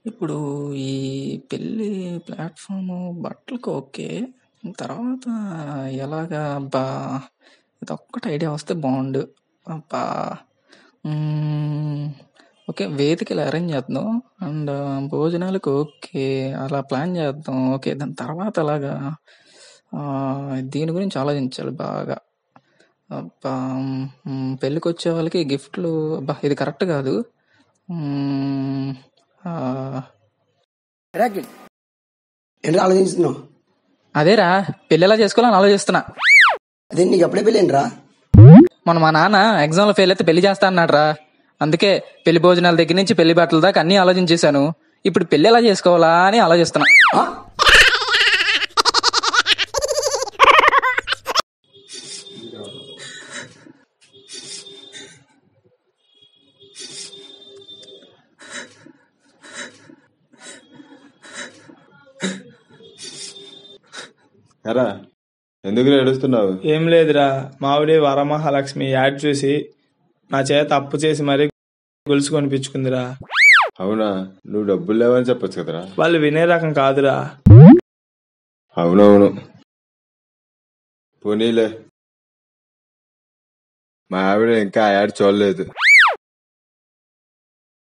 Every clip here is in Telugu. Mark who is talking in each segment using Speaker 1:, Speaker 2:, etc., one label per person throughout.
Speaker 1: ఇప్పుడు ఈ పెళ్లి ప్లాట్‌ఫార్ము బట్టలకి ఓకే. తర్వాత ఎలాగా అబ్బా! ఇదొక్కటి ఐడియా వస్తే బావుండు. అబ్బా! హ్మ్. ఓకే. వేదికలు అరేంజ్ చేద్దాం. అండ్ భోజనాలకు ఓకే. అలా ప్లాన్ చేద్దాం. ఓకే. దాని తర్వాత ఎలాగా దీని గురించి ఆలోచించాలి బాగా. అబ్బా! పెళ్ళికొచ్చే వాళ్ళకి గిఫ్ట్‌లు అబ్బా! ఇది కరెక్ట్ కాదు.
Speaker 2: ఏంట్రా ఆలోచిస్తున్నావు?
Speaker 1: అదేరా పెళ్ళి ఎలా చేసుకోవాలని ఆలోచిస్తున్నా.
Speaker 2: అదే నీకు అప్పుడే పెళ్ళేంట్రా?
Speaker 1: మొన్న మా నాన్న ఎగ్జామ్లో ఫెయిల్ అయితే పెళ్లి చేస్తా అన్నాడు రా. అందుకే పెళ్లి భోజనాల దగ్గర నుంచి పెళ్లి బట్టల దాకా అన్ని ఆలోచించేశాను. ఇప్పుడు పెళ్లి ఎలా చేసుకోవాలా అని ఆలోచిస్తున్నా.
Speaker 3: ఎరా ఎందుకు ఏడుస్తున్నావు?
Speaker 4: ఏం లేదురా, మావిడి వరమహాలక్ష్మి యాడ్ చూసి నా చేత అప్పు చేసి మరీ గొలుసు కొనిపించుకుందిరా.
Speaker 3: అవునా? నువ్వు డబ్బులు లేవని చెప్పొచ్చు కదరా.
Speaker 4: వాళ్ళు వినే రకం కాదురా.
Speaker 3: అవునవును, పోనీలే. మా ఆవిడ ఇంకా ఆ యాడ్ చూడలేదు.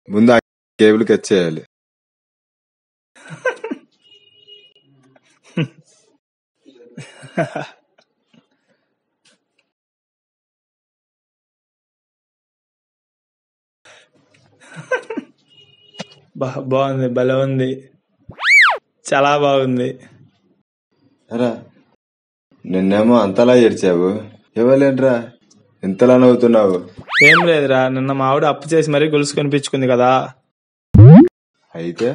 Speaker 3: ముందు ఆ కేబుల్కి వచ్చేయాలి.
Speaker 4: బాగుంది, భలే ఉంది, చాలా బాగుంది.
Speaker 3: అరా నిన్నేమో అంతలా ఏడ్చావు, ఇవ్వలేంట్రా ఇంతలా నవ్వుతున్నావు?
Speaker 4: ఏం లేదురా, నిన్న మా ఆవిడ అప్పు చేసి మరీ గొలుసు కొనిపించుకుంది కదా.
Speaker 3: అయితే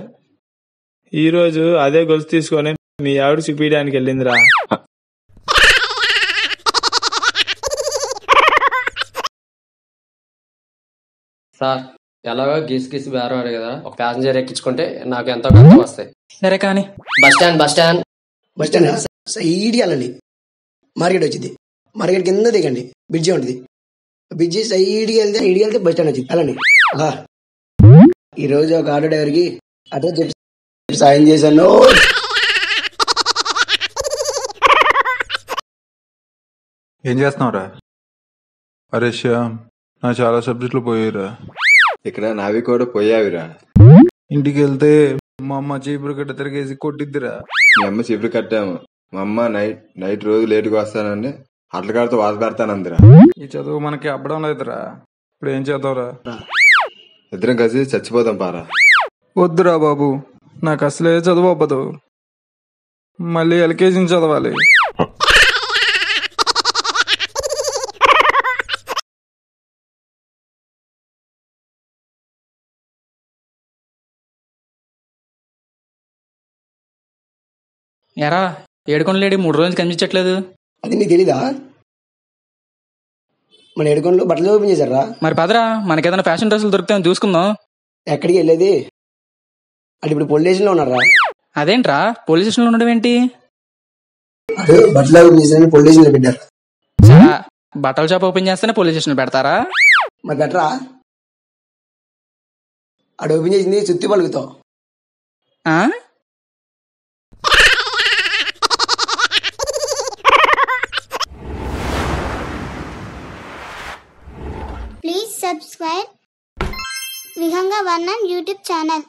Speaker 4: ఈ రోజు అదే గొలుసు తీసుకొని మీ ఆవిడ చూపించడానికి వెళ్ళిందిరా.
Speaker 5: సార్ ఎలాగో గీసి బేరవాడు కదా, ఒక ప్యాసింజర్ ఎక్కించుకుంటే నాకు ఎంతో కొంత వస్తాయి.
Speaker 1: సరే కానీ
Speaker 5: బస్ స్టాండ్
Speaker 2: సైడ్ వెళ్ళండి, మార్కెట్ వచ్చింది. మార్కెట్ కింద దిగండి, బ్రిడ్జి ఉంటుంది. బ్రిడ్జి సైడ్కి వెళ్తే బస్ స్టాండ్ వచ్చింది. వెళ్ళండి. ఈరోజు ఒక ఆటో డ్రైవర్కి అడ్రస్ చెప్పి సాయం చేశాను.
Speaker 6: ఏం చేస్తున్నావురా? అరే శ్యామ్, నా చాలా సబ్జెక్టులు పోయారా.
Speaker 3: ఇక్కడ నావి కూడా పోయావిరా.
Speaker 6: ఇంటికి వెళ్తే మా అమ్మ చీపురు కట్ట తిరిగేసి కొట్టిద్దిరా.
Speaker 3: మీ అమ్మ చీపురు కట్టాము. మా అమ్మ నైట్ రోజు లేటుగా వస్తానని అట్లకాడితో వాత పెడతానందిరా.
Speaker 6: ఈ చదువు మనకి అబ్బడం లేదురా. ఇప్పుడు ఏం చేద్దాంరా?
Speaker 3: ఇద్దరం కలిసి చచ్చిపోతాం పారా.
Speaker 6: వద్దురా బాబు, నాకు అసలే చదువు అవ్వదు. మళ్ళీ ఎల్కేజీ చదవాలి.
Speaker 1: ఎరా ఏడుకొండలేడి 3 రోజులు కనిపించట్లేదు.
Speaker 2: అది నీకు తెలీదా? మన ఏడుకొండలో బట్టలు ఓపెన్ చేశారా?
Speaker 1: మరి పదరా, మనకేదైనా ఫ్యాషన్ డ్రెస్సులు దొరుకుతాయని చూసుకుందాం.
Speaker 2: ఎక్కడికి వెళ్ళేది? అంటే ఇప్పుడు పోలీస్ స్టేషన్లో ఉన్నారా?
Speaker 1: అదేంట్రా పోలీస్ స్టేషన్లో ఉండడం ఏంటి?
Speaker 2: బట్టలు ఓపెన్ చేసిన పోలీస్ స్టేషన్లో పెట్టారు.
Speaker 1: బట్టల షాప్ ఓపెన్ చేస్తేనే పోలీస్ స్టేషన్ పెడతారా?
Speaker 2: మరి పెట్టరా? అక్కడ ఓపెన్ చేసింది సుత్తి పలుకుతావు.
Speaker 7: Please subscribe Vihanga Varnam YouTube channel.